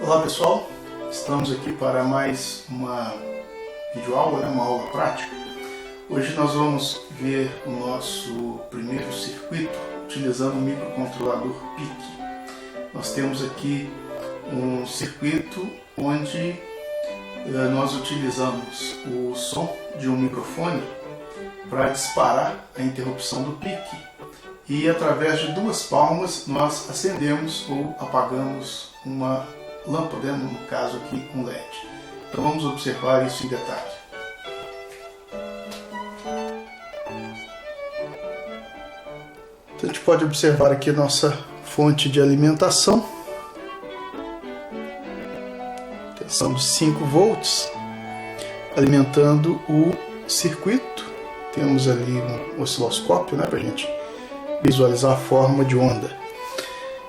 Olá pessoal, estamos aqui para mais uma videoaula, uma aula prática. Hoje nós vamos ver o nosso primeiro circuito utilizando o microcontrolador PIC. Nós temos aqui um circuito onde nós utilizamos o som de um microfone para disparar a interrupção do PIC e através de 2 palmas nós acendemos ou apagamos uma lâmpada, no caso aqui um LED. Então vamos observar isso em detalhe. Então, a gente pode observar aqui a nossa fonte de alimentação. Tensão de 5 volts alimentando o circuito. Temos ali um osciloscópio, para a gente visualizar a forma de onda.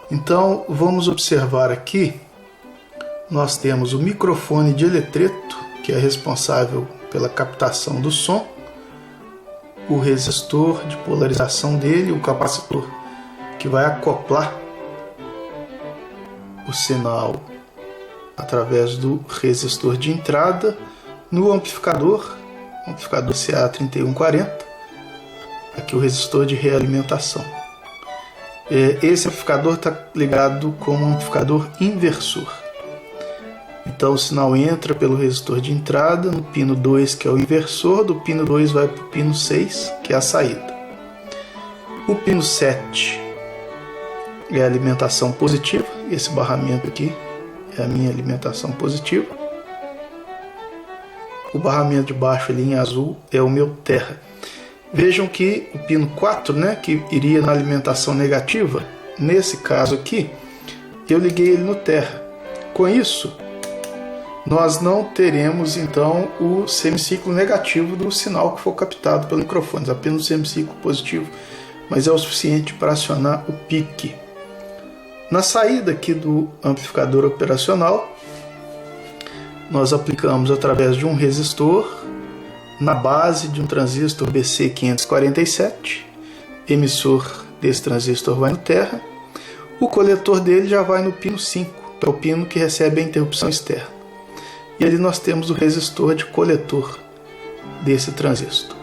Então vamos observar aqui. Nós temos o microfone de eletreto, que é responsável pela captação do som, o resistor de polarização dele, o capacitor que vai acoplar o sinal através do resistor de entrada no amplificador CA3140, aqui o resistor de realimentação. Esse amplificador está ligado como um amplificador inversor. Então o sinal entra pelo resistor de entrada no pino 2, que é o inversor, do pino 2 vai para o pino 6, que é a saída. O pino 7 é a alimentação positiva, esse barramento aqui é a minha alimentação positiva. O barramento de baixo ali em azul é o meu terra. Vejam que o pino 4, que iria na alimentação negativa, nesse caso aqui, eu liguei ele no terra. Com isso, nós não teremos então o semiciclo negativo do sinal que for captado pelo microfone, apenas o semiciclo positivo, mas é o suficiente para acionar o PIC. Na saída aqui do amplificador operacional, nós aplicamos através de um resistor na base de um transistor BC547, emissor desse transistor vai no terra, o coletor dele já vai no pino 5, que é o pino que recebe a interrupção externa. E ali nós temos o resistor de coletor desse transistor.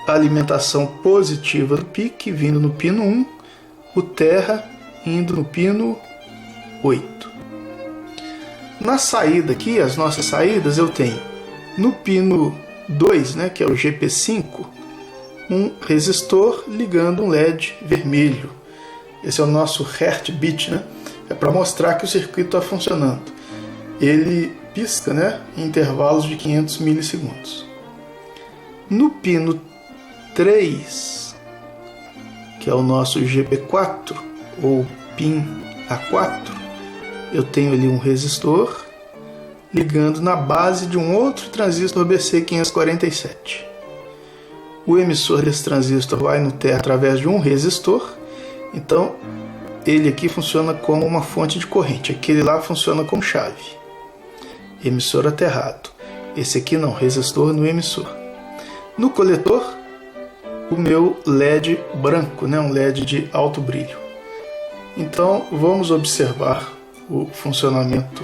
A alimentação positiva do PIC vindo no pino 1, o terra indo no pino 8. Na saída aqui, as nossas saídas, eu tenho no pino 2, que é o GP5, um resistor ligando um LED vermelho. Esse é o nosso heartbeat, é para mostrar que o circuito está funcionando. Ele pisca em intervalos de 500 milissegundos. No pino 3, que é o nosso GP4 ou PIN A4, eu tenho ali um resistor ligando na base de um outro transistor BC547. O emissor desse transistor vai no terra através de um resistor, então ele aqui funciona como uma fonte de corrente, aquele lá funciona como chave. Emissor aterrado. Esse aqui não, resistor no emissor. No coletor, o meu LED branco, um LED de alto brilho. Então vamos observar o funcionamento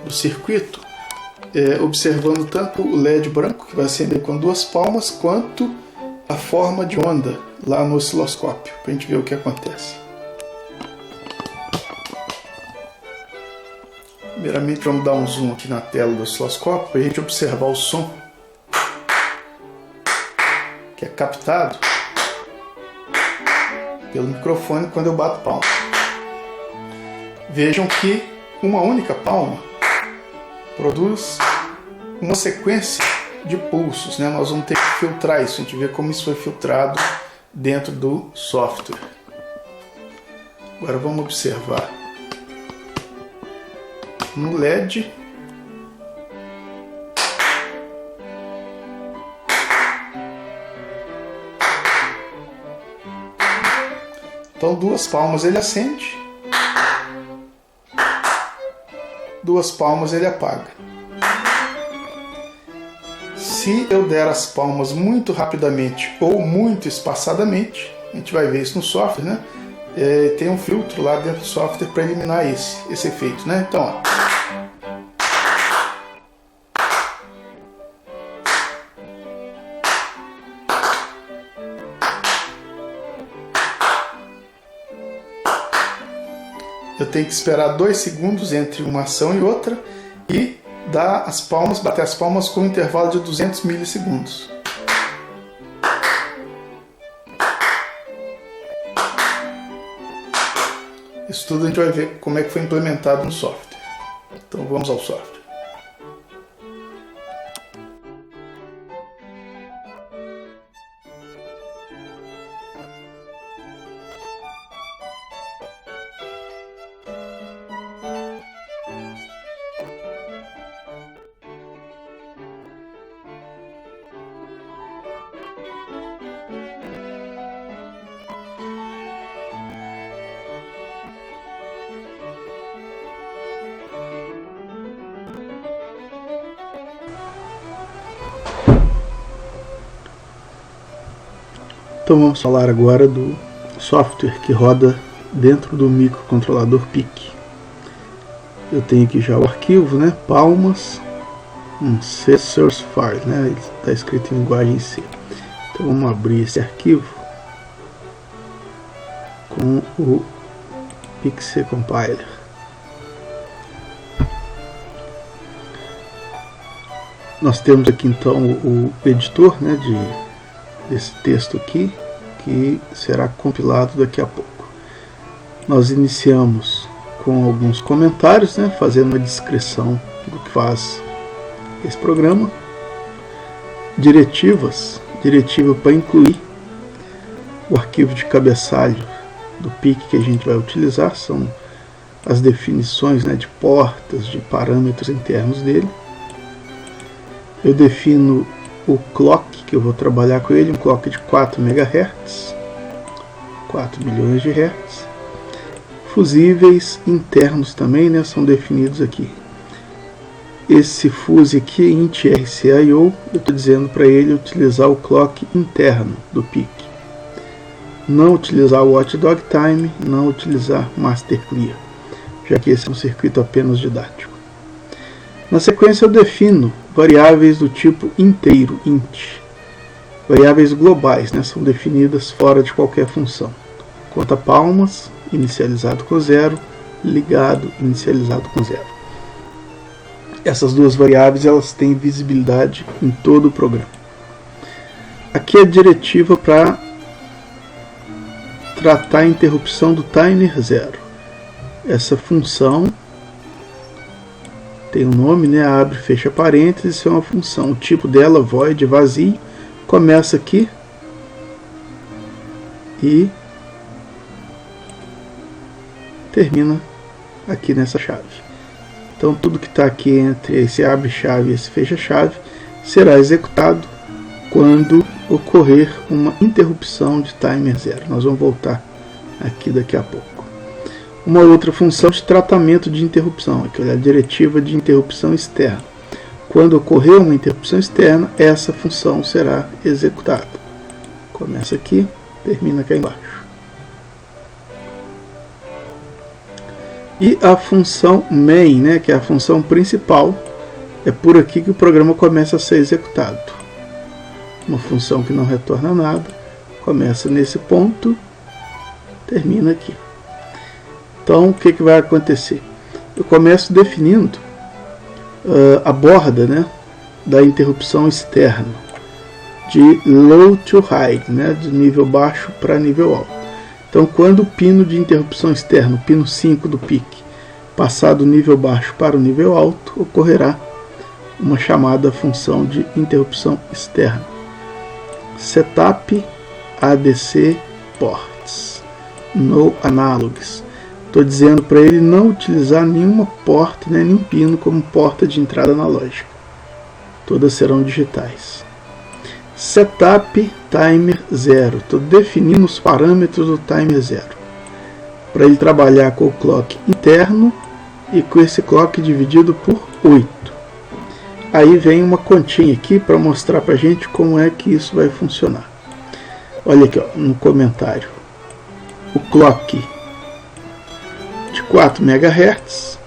do circuito, observando tanto o LED branco, que vai acender com 2 palmas, quanto a forma de onda lá no osciloscópio, para a gente ver o que acontece. Primeiramente vamos dar um zoom aqui na tela do osciloscópio para a gente observar o som que é captado pelo microfone quando eu bato palma. Vejam que uma única palma produz uma sequência de pulsos. Nós vamos ter que filtrar isso, a gente vê como isso foi filtrado dentro do software. Agora vamos observar no LED. Então 2 palmas ele acende, 2 palmas ele apaga. Se eu der as palmas muito rapidamente ou muito espaçadamente, a gente vai ver isso no software, tem um filtro lá dentro do software para eliminar esse efeito, né? Então, ó. Eu tenho que esperar 2 segundos entre uma ação e outra e dar as palmas, bater as palmas com um intervalo de 200 milissegundos. Isso tudo a gente vai ver como é que foi implementado no software. Então vamos ao software. Então vamos falar agora do software que roda dentro do microcontrolador PIC. Eu tenho aqui já o arquivo, né? Palmas, um C source file, né? Ele está escrito em linguagem C. Então vamos abrir esse arquivo com o PIC-C compiler. Nós temos aqui então o editor, né, desse texto aqui, que será compilado daqui a pouco. Nós iniciamos com alguns comentários, né, fazendo uma descrição do que faz esse programa. Diretiva para incluir o arquivo de cabeçalho do PIC que a gente vai utilizar, são as definições, né, de portas, de parâmetros internos dele. Eu defino o clock que eu vou trabalhar com ele, um clock de 4 MHz, 4 milhões de Hz. Fusíveis internos também, né, são definidos aqui. Esse fuse aqui, int RCIO, eu estou dizendo para ele utilizar o clock interno do PIC. Não utilizar o watchdog time, não utilizar master clear, já que esse é um circuito apenas didático. Na sequência eu defino variáveis do tipo inteiro, int. Variáveis globais, né, são definidas fora de qualquer função. Conta palmas, inicializado com 0, ligado, inicializado com 0. Essas duas variáveis elas têm visibilidade em todo o programa. Aqui é a diretiva para tratar a interrupção do timer 0. Essa função tem um nome, né? Abre e fecha parênteses, isso é uma função. O tipo dela, void, vazio, começa aqui e termina aqui nessa chave. Então tudo que está aqui entre esse abre-chave e esse fecha-chave será executado quando ocorrer uma interrupção de timer 0. Nós vamos voltar aqui daqui a pouco. Uma outra função de tratamento de interrupção, aqui é a diretiva de interrupção externa. Quando ocorrer uma interrupção externa, essa função será executada. Começa aqui, termina aqui embaixo. E a função main, né, que é a função principal, é por aqui que o programa começa a ser executado. Uma função que não retorna nada, começa nesse ponto, termina aqui. Então, o que vai acontecer? Eu começo definindo a borda, né, da interrupção externa, de low to high, né, de nível baixo para nível alto. Então, quando o pino de interrupção externa, o pino 5 do PIC, passar do nível baixo para o nível alto, ocorrerá uma chamada função de interrupção externa. Setup ADC ports, no analogs. Estou dizendo para ele não utilizar nenhuma porta, né, nenhum pino como porta de entrada analógica. Todas serão digitais. Setup timer 0. Estou definindo os parâmetros do timer 0. Para ele trabalhar com o clock interno e com esse clock dividido por 8. Aí vem uma continha aqui para mostrar para a gente como é que isso vai funcionar. Olha aqui, ó, no comentário. O clock 4 MHz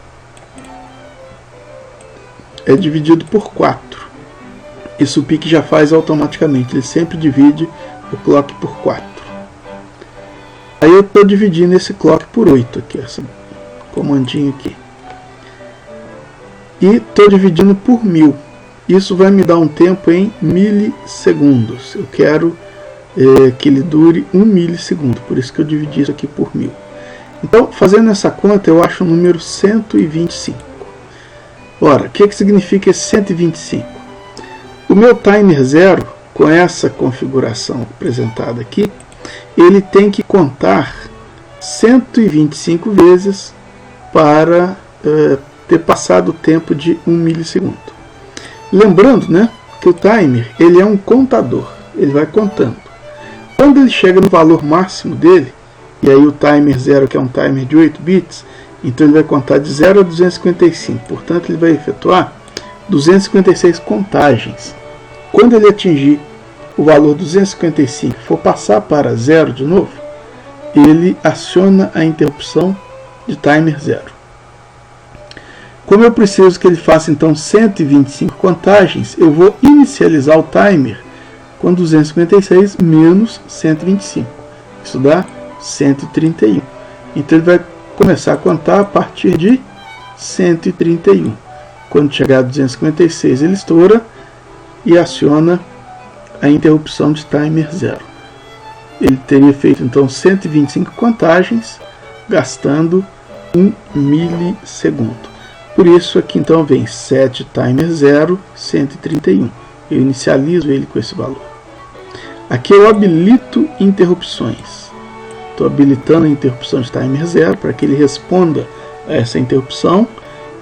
é dividido por 4. Isso o PIC já faz automaticamente, ele sempre divide o clock por 4. Aí eu estou dividindo esse clock por 8 aqui, esse comandinho aqui. E estou dividindo por 1000. Isso vai me dar um tempo em milissegundos. Eu quero que ele dure 1 milissegundo, por isso que eu dividi isso aqui por 1000. Então, fazendo essa conta, eu acho o número 125. Ora, o que significa esse 125? O meu timer 0, com essa configuração apresentada aqui, ele tem que contar 125 vezes para ter passado o tempo de 1 milissegundo. Lembrando, né, que o timer ele é um contador, ele vai contando. Quando ele chega no valor máximo dele, e aí o timer 0, que é um timer de 8 bits, então ele vai contar de 0 a 255, portanto ele vai efetuar 256 contagens. Quando ele atingir o valor 255 e for passar para 0 de novo, ele aciona a interrupção de timer 0. Como eu preciso que ele faça então 125 contagens, eu vou inicializar o timer com 256 menos 125. Isso dá 131. Então ele vai começar a contar a partir de 131. Quando chegar a 256, ele estoura e aciona a interrupção de timer 0. Ele teria feito então 125 contagens, gastando 1 milissegundo. Por isso aqui então vem 7 timer 0, 131. Eu inicializo ele com esse valor. Aqui eu habilito interrupções. Estou habilitando a interrupção de timer 0 para que ele responda a essa interrupção.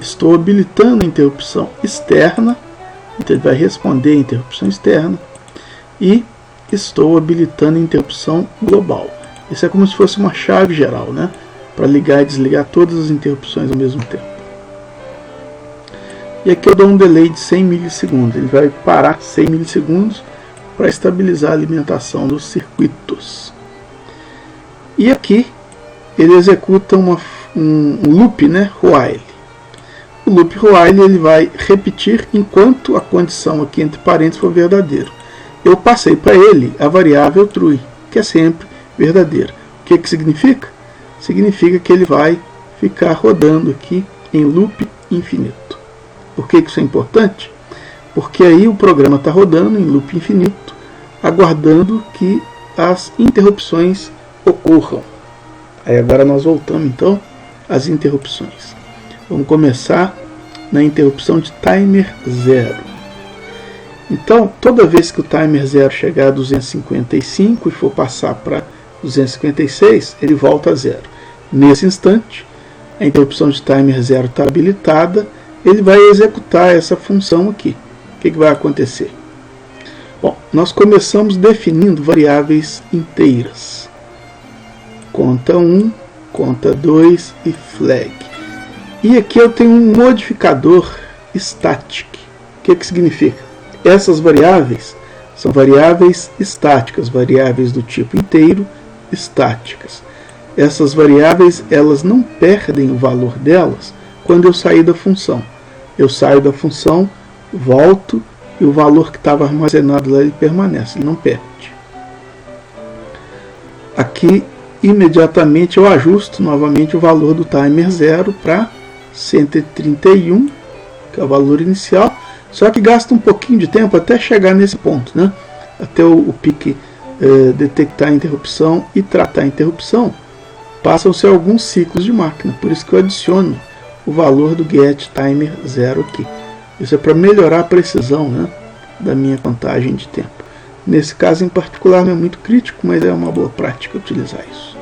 Estou habilitando a interrupção externa, então ele vai responder a interrupção externa. E estou habilitando a interrupção global. Isso é como se fosse uma chave geral, né? Para ligar e desligar todas as interrupções ao mesmo tempo. E aqui eu dou um delay de 100 milissegundos. Ele vai parar 100 milissegundos para estabilizar a alimentação dos circuitos. E aqui ele executa um loop, né, while. O loop while ele vai repetir enquanto a condição aqui entre parênteses for verdadeira. Eu passei para ele a variável true, que é sempre verdadeira. O que significa? Significa que ele vai ficar rodando aqui em loop infinito. Por que isso é importante? Porque aí o programa está rodando em loop infinito, aguardando que as interrupções ocorram. Aí agora nós voltamos então às interrupções. Vamos começar na interrupção de timer 0. Então, toda vez que o timer 0 chegar a 255 e for passar para 256, ele volta a 0. Nesse instante, a interrupção de timer 0 está habilitada, ele vai executar essa função aqui. O que vai acontecer? Bom, nós começamos definindo variáveis inteiras. Conta 1, conta 2 e flag. E aqui eu tenho um modificador static. O que significa? Essas variáveis são variáveis estáticas, variáveis do tipo inteiro estáticas. Essas variáveis elas não perdem o valor delas quando eu sair da função. Eu saio da função, volto e o valor que estava armazenado lá ele permanece, ele não perde. Aqui imediatamente eu ajusto novamente o valor do timer 0 para 131, que é o valor inicial. Só que gasta um pouquinho de tempo até chegar nesse ponto, né? Até o PIC detectar a interrupção e tratar a interrupção. Passam-se alguns ciclos de máquina, por isso que eu adiciono o valor do get timer 0 aqui. Isso é para melhorar a precisão, né, da minha contagem de tempo. Nesse caso em particular não é muito crítico, mas é uma boa prática utilizar isso.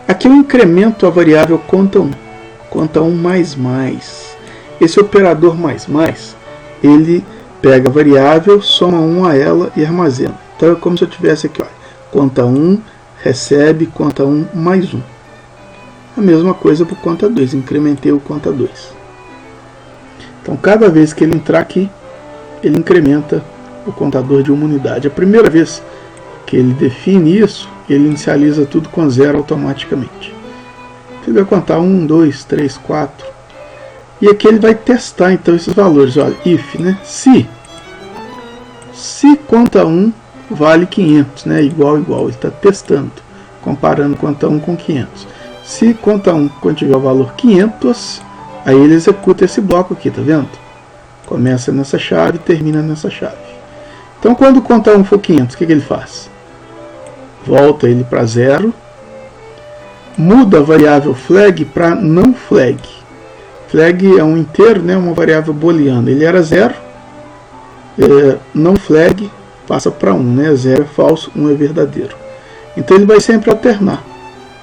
Aqui eu incremento a variável conta 1. Conta 1 mais mais. Esse operador mais mais, ele pega a variável, soma 1 a ela e armazena. Então é como se eu tivesse aqui, ó, conta 1, recebe conta 1 mais 1. A mesma coisa para o conta 2, incrementei o conta 2. Então cada vez que ele entrar aqui, ele incrementa o contador de uma unidade. A primeira vez que ele define isso, ele inicializa tudo com 0 automaticamente. Ele vai contar 1, 2, 3, 4. E aqui ele vai testar então esses valores. Olha, if, né? Se conta 1 vale 500, né? Igual. Ele está testando, comparando conta 1 com 500. Se conta 1 quando tiver o valor 500, aí ele executa esse bloco aqui, tá vendo? Começa nessa chave e termina nessa chave. Então quando conta 1 for 500, o que ele faz? Volta ele para 0. Muda a variável flag para não flag. Flag é um inteiro, né, uma variável booleana. Ele era 0, não flag passa para 1, né? 0 é falso, 1 é verdadeiro. Então ele vai sempre alternar.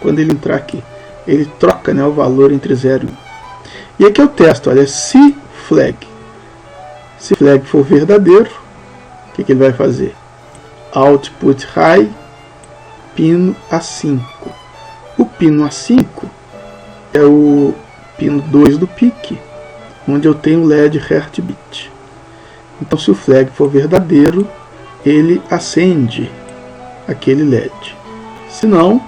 Quando ele entrar aqui, ele troca, né, o valor entre 0 e 1. E aqui eu testo, olha, se flag for verdadeiro, o que ele vai fazer? Output high, pino A5. O pino A5 é o pino 2 do PIC, onde eu tenho LED Heartbeat. Então, se o flag for verdadeiro, ele acende aquele LED. Se não,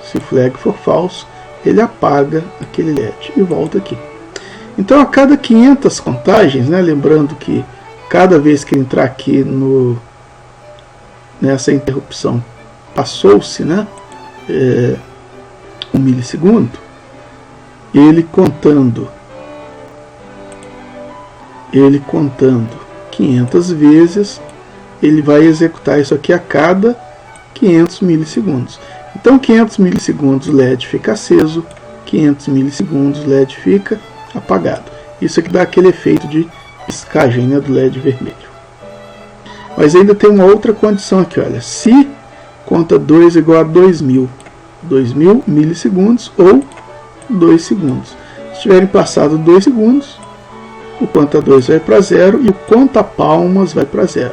se o flag for falso, ele apaga aquele LED e volta aqui. Então, a cada 500 contagens, né, lembrando que cada vez que entrar aqui nessa interrupção, passou-se, né, 1 milissegundo, ele contando 500 vezes, ele vai executar isso aqui a cada 500 milissegundos. Então 500 milissegundos o LED fica aceso, 500 milissegundos o LED fica apagado. Isso aqui dá aquele efeito de piscagem, né, do LED vermelho. Mas ainda tem uma outra condição aqui, olha, se conta 2 igual a 2000 milissegundos ou 2 segundos. Se tiverem passado 2 segundos, o conta 2 vai para 0 e o conta palmas vai para 0.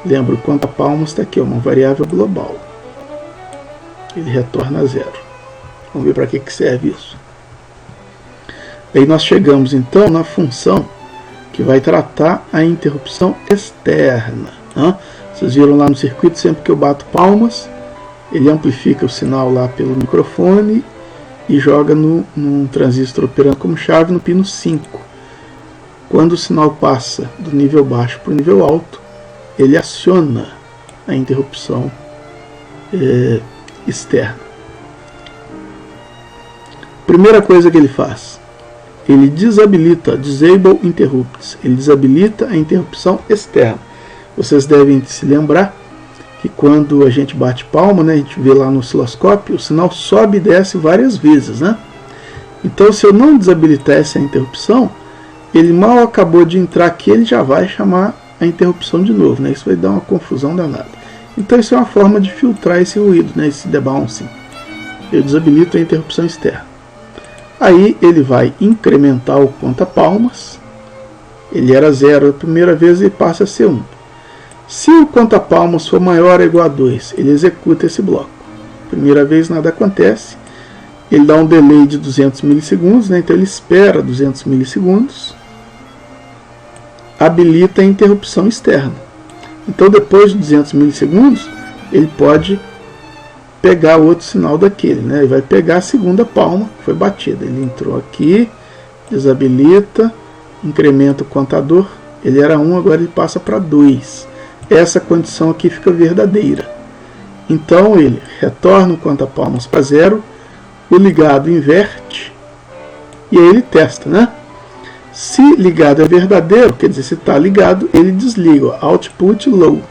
Lembra, o conta palmas está aqui, uma variável global. Ele retorna a 0. Vamos ver para que serve isso. Aí nós chegamos então na função que vai tratar a interrupção externa. Vocês viram lá no circuito, sempre que eu bato palmas, ele amplifica o sinal lá pelo microfone e joga num transistor operando como chave no pino 5. Quando o sinal passa do nível baixo para o nível alto, ele aciona a interrupção externa. Primeira coisa que ele faz, ele desabilita, disable interrupts, ele desabilita a interrupção externa. Vocês devem se lembrar que quando a gente bate palma, né, a gente vê lá no osciloscópio, o sinal sobe e desce várias vezes, né? Então, se eu não desabilitar essa interrupção, ele mal acabou de entrar aqui, ele já vai chamar a interrupção de novo, né? Isso vai dar uma confusão danada. Então, isso é uma forma de filtrar esse ruído, né, esse debouncing. Eu desabilito a interrupção externa. Aí ele vai incrementar o conta palmas. Ele era 0 a primeira vez e passa a ser 1. Se o conta palmas for maior ou igual a 2, ele executa esse bloco. Primeira vez nada acontece. Ele dá um delay de 200 milissegundos, né? Então ele espera 200 milissegundos. Habilita a interrupção externa. Então depois de 200 milissegundos, ele pode pegar outro sinal daquele, né? Ele vai pegar a segunda palma que foi batida. Ele entrou aqui, desabilita, incrementa o contador. Ele era 1, agora ele passa para 2. Essa condição aqui fica verdadeira. Então ele retorna o conta palmas para 0, o ligado inverte e aí ele testa, né? Se ligado é verdadeiro, quer dizer, se está ligado, ele desliga, output low,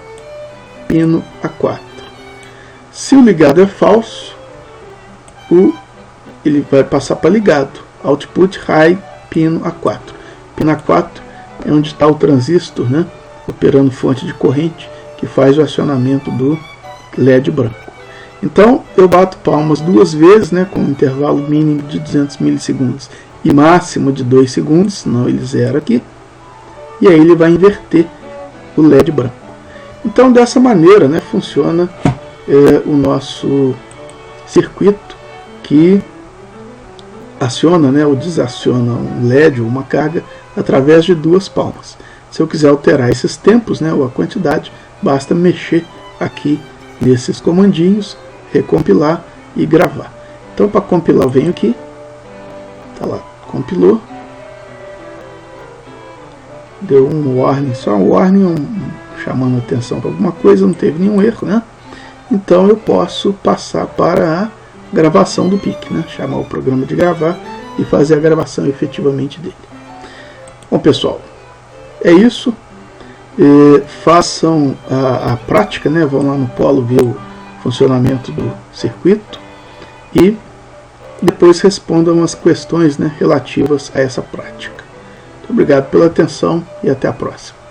pino A4. Se o ligado é falso, ele vai passar para ligado, output high, pino A4. Pino A4 é onde está o transistor, né, operando fonte de corrente, que faz o acionamento do LED branco. Então eu bato palmas 2 vezes, né, com um intervalo mínimo de 200 milissegundos e máximo de 2 segundos, senão ele zera aqui, e aí ele vai inverter o LED branco. Então dessa maneira, né, funciona o nosso circuito que aciona, né, ou desaciona um LED ou uma carga através de 2 palmas. Se eu quiser alterar esses tempos, né, ou a quantidade, basta mexer aqui nesses comandinhos, recompilar e gravar. Então para compilar eu venho aqui, Tá lá, compilou. Deu um warning, só um warning, chamando atenção para alguma coisa, não teve nenhum erro, né? Então eu posso passar para a gravação do PIC, né? Chamar o programa de gravar e fazer a gravação efetivamente dele. Bom, pessoal, é isso. Façam a prática, né? Vão lá no Polo ver o funcionamento do circuito e depois respondam as questões, né, relativas a essa prática. Muito obrigado pela atenção e até a próxima.